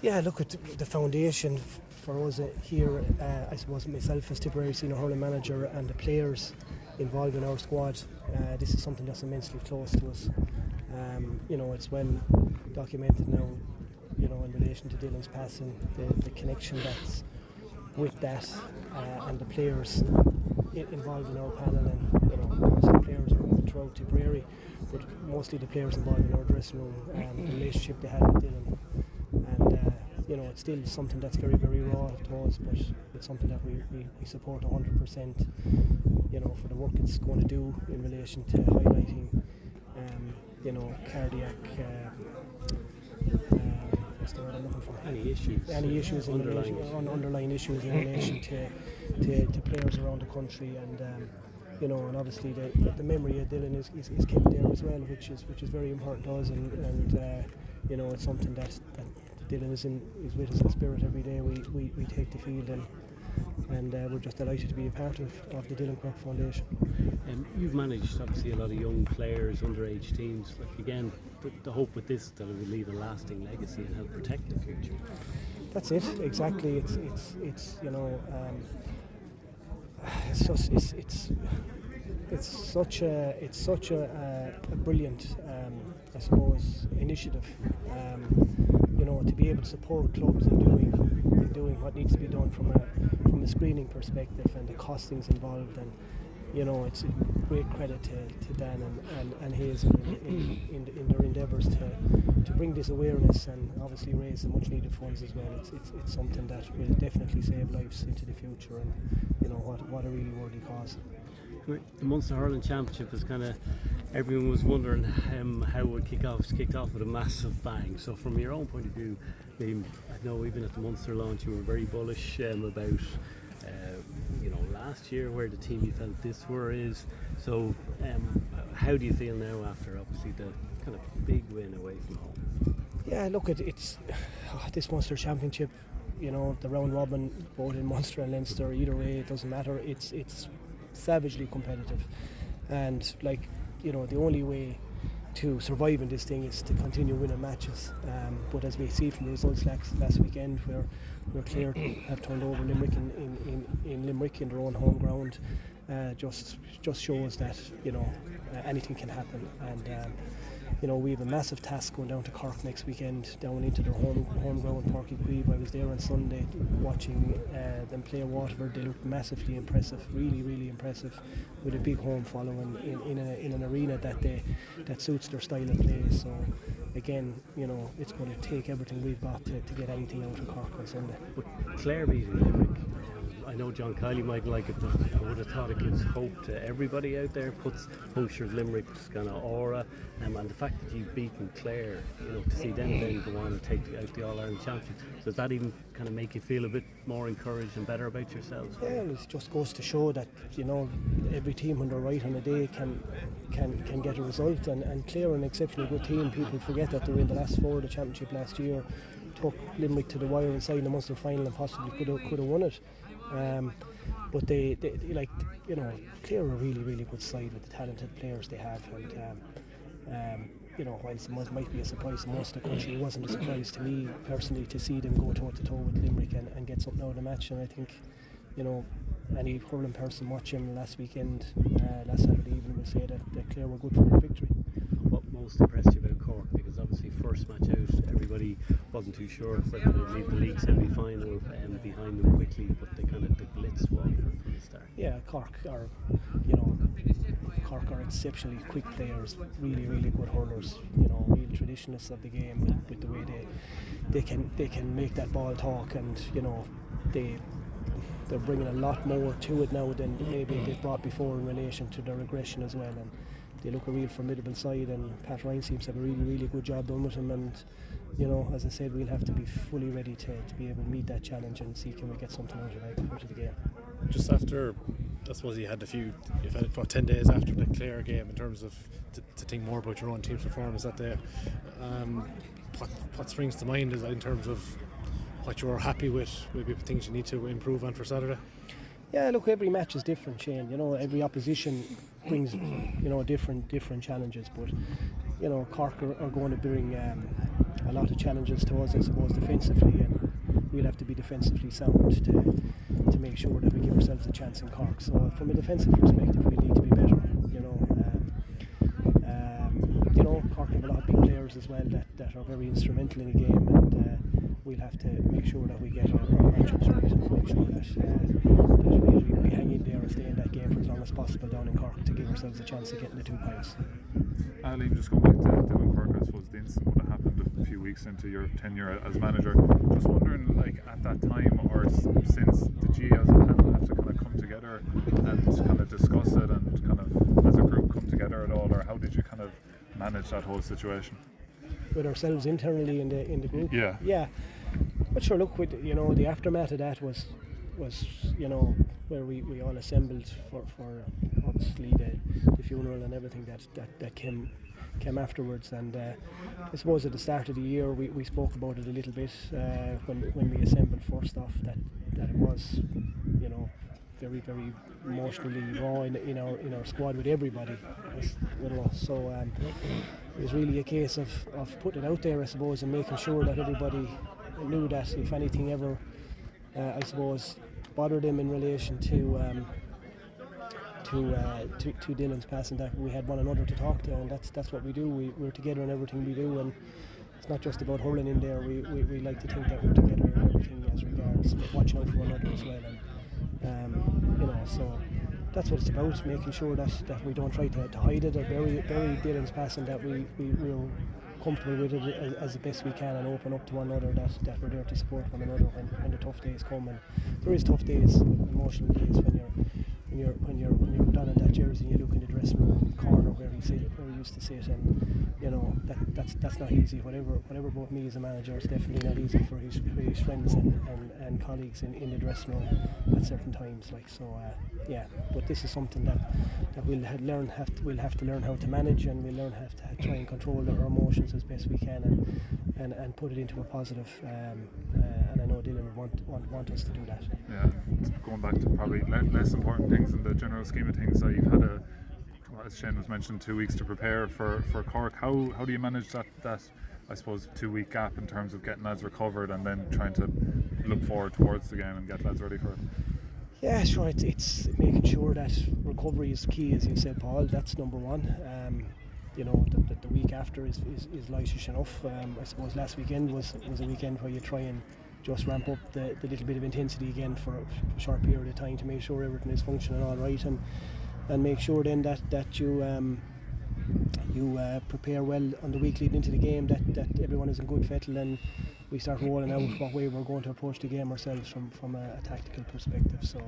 Yeah, look at the foundation for us here. I suppose myself as Tipperary senior hurling manager and the players involved in our squad. This is something that's immensely close to us. It's well documented now. In relation to Dillon's passing, the connection that's with that, and the players involved in our panel, and some players are throughout Tipperary, but mostly the players involved in our dressing room, the relationship they had with Dillon, and it's still something that's very, very raw to us, but it's something that we support 100%. For the work it's going to do in relation to highlighting, cardiac. What's the word I'm looking for? Any issues in relation, underlying issues in relation to players around the country, and and obviously the memory of Dillon is kept there as well, which is very important to us, and it's something that Dillon is with us in spirit every day. We take the field, and we're just delighted to be a part of the Dillon Quirke Foundation. You've managed obviously a lot of young players, underage teams. Like again, the hope with this is that it will leave a lasting legacy and help protect the future. That's it, exactly. It's such a brilliant I suppose initiative. To be able to support clubs in doing what needs to be done from a screening perspective, and the costings involved, and it's a great credit to Dan and his in their endeavours to bring this awareness and obviously raise the much needed funds as well. It's something that will definitely save lives into the future, and what a really worthy cause. The Munster Hurling Championship is kind of, everyone was wondering how it would kick off. It's kicked off with a massive bang. So from your own point of view, I know even at the Munster launch you were very bullish about last year where the team you felt this is. So how do you feel now after obviously the kind of big win away from home? Yeah, look, it's this Munster Championship, the round robin, both in Munster and Leinster, either way it doesn't matter. It's savagely competitive, and the only way to survive in this thing is to continue winning matches, but as we see from the results last weekend, where Clare have turned over Limerick in Limerick in their own home ground, just shows that anything can happen, and we have a massive task going down to Cork next weekend, down into their home ground, Páirc Uí Chaoimh. I was there on Sunday watching them play Waterford. They looked massively impressive, really, really impressive, with a big home following in an arena that suits their style of play. So again, it's going to take everything we've got to get anything out of Cork on Sunday. But Clare beating Limerick, I know John Cahill might like it, but I would have thought it gives hope to everybody out there, punctures Limerick's kind of aura, and the fact that you've beaten Clare, to see them then go on and take out the All-Ireland Championship, does that even kind of make you feel a bit more encouraged and better about yourselves? Yeah, it just goes to show that every team when they're right on a day can get a result, and Clare are an exceptionally good team. People forget that they were in the last four of the championship last year, took Limerick to the wire inside the Munster final and possibly could have won it. But they Clare are a really, really good side with the talented players they have, and whilst it might be a surprise to most of the country, it wasn't a surprise to me personally to see them go toe to toe with Limerick and get something out of the match. And I think any hurling person watching last weekend, last Saturday evening, will say that Clare were good for the victory. What most impressed you about Cork? Because obviously first match out, everybody wasn't too sure whether they'd leave the league semi-final behind them quickly, but they kind of blitzed Waterford from the start. Yeah, Cork are exceptionally quick players, really, really good hurlers. Real traditionalists of the game with the way they can make that ball talk, and they're bringing a lot more to it now than maybe they've brought before in relation to their aggression as well. And they look a real formidable side, and Pat Ryan seems to have a really, really good job done with him, and as I said, we'll have to be fully ready to be able to meet that challenge and see can we get something out of the game. Just after, I suppose you've had about 10 days after the Clare game in terms of to think more about your own team's performance that day. What springs to mind is in terms of what you're happy with, maybe things you need to improve on for Saturday? Yeah, look, every match is different, Shane. Every opposition brings different challenges, but you know, Cork are going to bring a lot of challenges to us, I suppose, defensively, and we'll have to be defensively sound to make sure that we give ourselves a chance in Cork. So from a defensive perspective, we need to be better. You know, Cork have a lot of big players as well that are very instrumental in the game, and we'll have to make sure that we get our matchups right and make sure that we hang in there and stay in that game for as long as possible down in Cork to give ourselves a chance of getting the 2 points. Liam, just going back to Dillon Quirke, I suppose the incident would have happened a few weeks into your tenure as manager. Just wondering, like, at that time or since, did you as a panel have to kind of come together and kind of discuss it and kind of as a group come together at all, or how did you kind of manage that whole situation? With ourselves internally in the group? Yeah. But sure, look, with, you know, the aftermath of that was you know, where we all assembled for obviously the funeral and everything that came afterwards, and I suppose at the start of the year we spoke about it a little bit when we assembled first off, that it was, you know, very, very emotionally raw in our squad with everybody, you know. So it was really a case of putting it out there, I suppose, and making sure that everybody knew that if anything ever I suppose bothered them in relation to Dillon's passing, that we had one another to talk to, and that's what we do. We're together in everything we do, and it's not just about hurling in there. We like to think that we're together in everything as regards watching out for one another as well, and you know, so that's what it's about, making sure that we don't try to hide it or bury Dillon's passing, that we're comfortable with it as the best we can and open up to one another, that we're there to support one another when the tough days come. And there is tough days, emotional days, when you're donning that jersey and you look in the dressing room corner where he used to sit, and you know that's not easy. Whatever about me as a manager, it's definitely not easy for his friends and colleagues in the dressing room at certain times. Like, so yeah, but this is something that we'll have to learn how to manage, and we'll have to try and control our emotions as best we can, and put it into a positive. And I know Dillon would want us to do that. Yeah, going back to probably less important things in the general scheme of things. So you've had as Shane was mentioned, 2 weeks to prepare for Cork. How do you manage that I suppose 2 week gap in terms of getting lads recovered and then trying to look forward towards the game and get lads ready for it? Yeah, sure. It's making sure that recovery is key, as you said, Paul. That's number one. You know, the week after is lightish enough. I suppose last weekend was a weekend where you try and just ramp up the little bit of intensity again for a short period of time to make sure everything is functioning all right, and make sure then that you prepare well on the week leading into the game, that everyone is in good fettle, and we start rolling out what way we're going to approach the game ourselves from a tactical perspective. So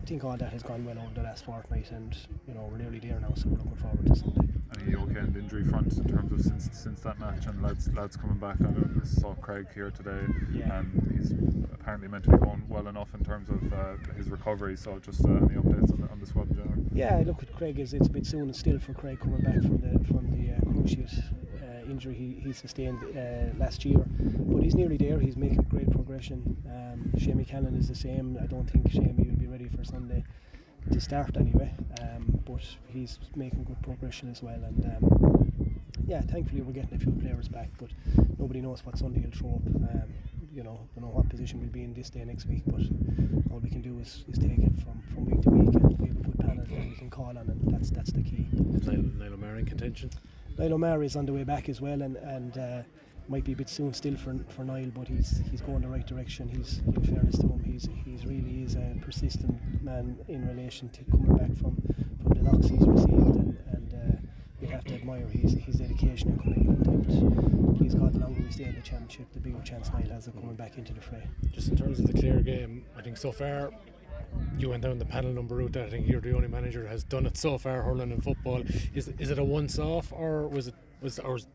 I think all that has gone well over the last fortnight, and you know, we're nearly there now, so we're looking forward to Sunday. Any okay on the injury front in terms of since that match and lads coming back? I saw Craig here today, and he's apparently meant to be going well enough in terms of his recovery. So just any updates on the squad in general? Yeah, I look at Craig, it's a bit soon still for Craig coming back from the cruciate injury he sustained last year, but he's nearly there. He's making great progression. Shamie Cannon is the same. I don't think Shamie will be ready for Sunday to start anyway, but he's making good progression as well, and yeah, thankfully we're getting a few players back, but nobody knows what Sunday will throw up. You know, don't know what position we'll be in this day next week, but all we can do is take it from week to week, and we have a good panel that we can call on, and that's the key. Niall O'Meara in contention? Niall O'Meara is on the way back as well, and might be a bit soon still for Niall, but he's going the right direction. He's, in fairness to him, he's really is a persistent man in relation to coming back from the knocks he's received, and we have to admire his dedication and commitment, and please God, the longer we stay in the championship, the bigger chance Niall has of coming back into the fray. Just in terms of the Clare game, I think so far you went down the panel number route. I think you're the only manager who has done it so far, hurling in football. Is it a once-off, or was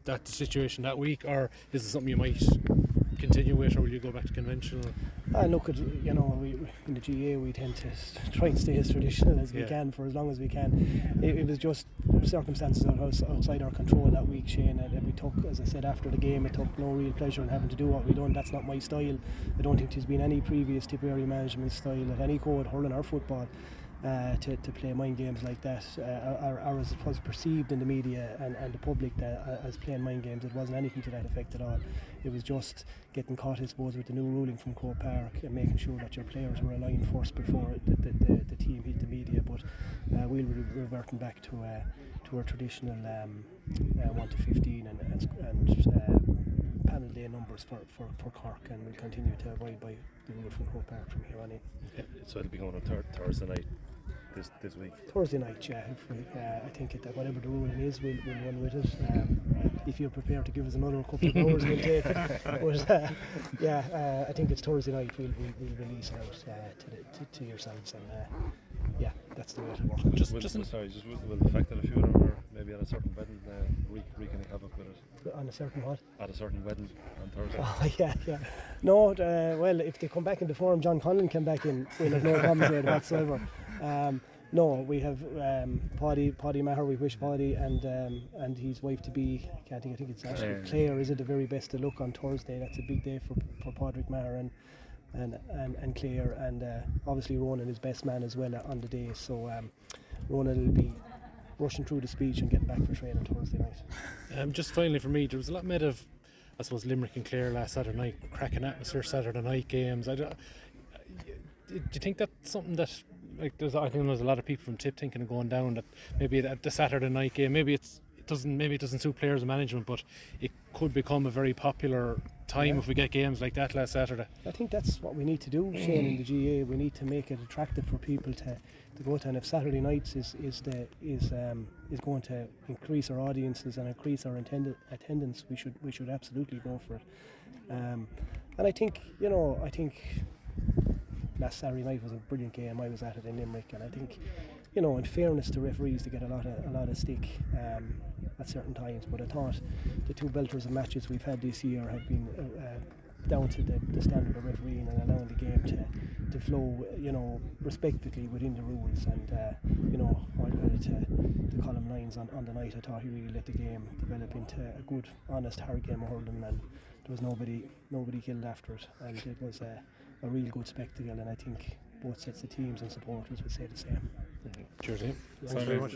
that the situation that week, or is it something you might continue with, or will you go back to conventional? Look, you know, we in the GA we tend to try and stay as traditional as we can for as long as we can. It was just circumstances outside our control that week, Shane, and we took, as I said after the game, I took no real pleasure in having to do what we done. That's not my style. I don't think there's been any previous Tipperary management style at any code hurling or football. to play mind games like that, or as it was perceived in the media and the public as playing mind games. It wasn't anything to that effect at all. It was just getting caught, I suppose, with the new ruling from Croke Park and making sure that your players were aligned first before the team hit the media. But we'll be reverting back to our traditional 1 to 15 and panel day numbers for Cork, and we'll continue to abide by the rule from Croke Park from here on in. Yeah, so it'll be going on Thursday night this week. Thursday night, yeah. If we, I think that whatever the ruling is, we'll run with it. If you're prepared to give us another couple of hours, we'll take it. But I think it's Thursday night. We'll release it out to yourselves, and yeah, that's the way it'll work. Just will the fact that a few of them are maybe at a certain wedding wreaking havoc with it? On a certain what? At a certain wedding on Thursday. Oh, yeah. No, well, if they come back into form, John Conlon came back in, we'll have no problems with it whatsoever. No, we have Paddy Maher. We wish Paddy and his wife to be. I think it's actually Claire. Is it the very best to look on Thursday? That's a big day for Padraig Maher and Claire, and obviously Ronan is best man as well on the day. So Ronan will be rushing through the speech and getting back for training Thursday night. Just finally for me, there was a lot made of, I suppose, Limerick and Clare last Saturday night, cracking atmosphere Saturday night games. Do you think that's something that, like, I think there's a lot of people from Tip thinking of going down, that maybe at the Saturday night game, maybe it doesn't suit players and management, but it could become a very popular time if we get games like that last Saturday. I think that's what we need to do, Shane, in the GA. We need to make it attractive for people to go to, and if Saturday nights is going to increase our audiences and increase our attendance, we should absolutely go for it. And I think last Saturday night was a brilliant game. I was at it in Limerick, and I think, in fairness to referees, they get a lot of stick at certain times, but I thought the two belters of matches we've had this year have been down to the standard of refereeing and allowing the game to flow, respectfully within the rules. And all credit to Colin Lyons on the night. I thought he really let the game develop into a good, honest, hard game of hurling, and there was nobody killed after it, and it was a real good spectacle, and I think both sets of teams and supporters would say the same. Cheers, Ian. Thanks very much.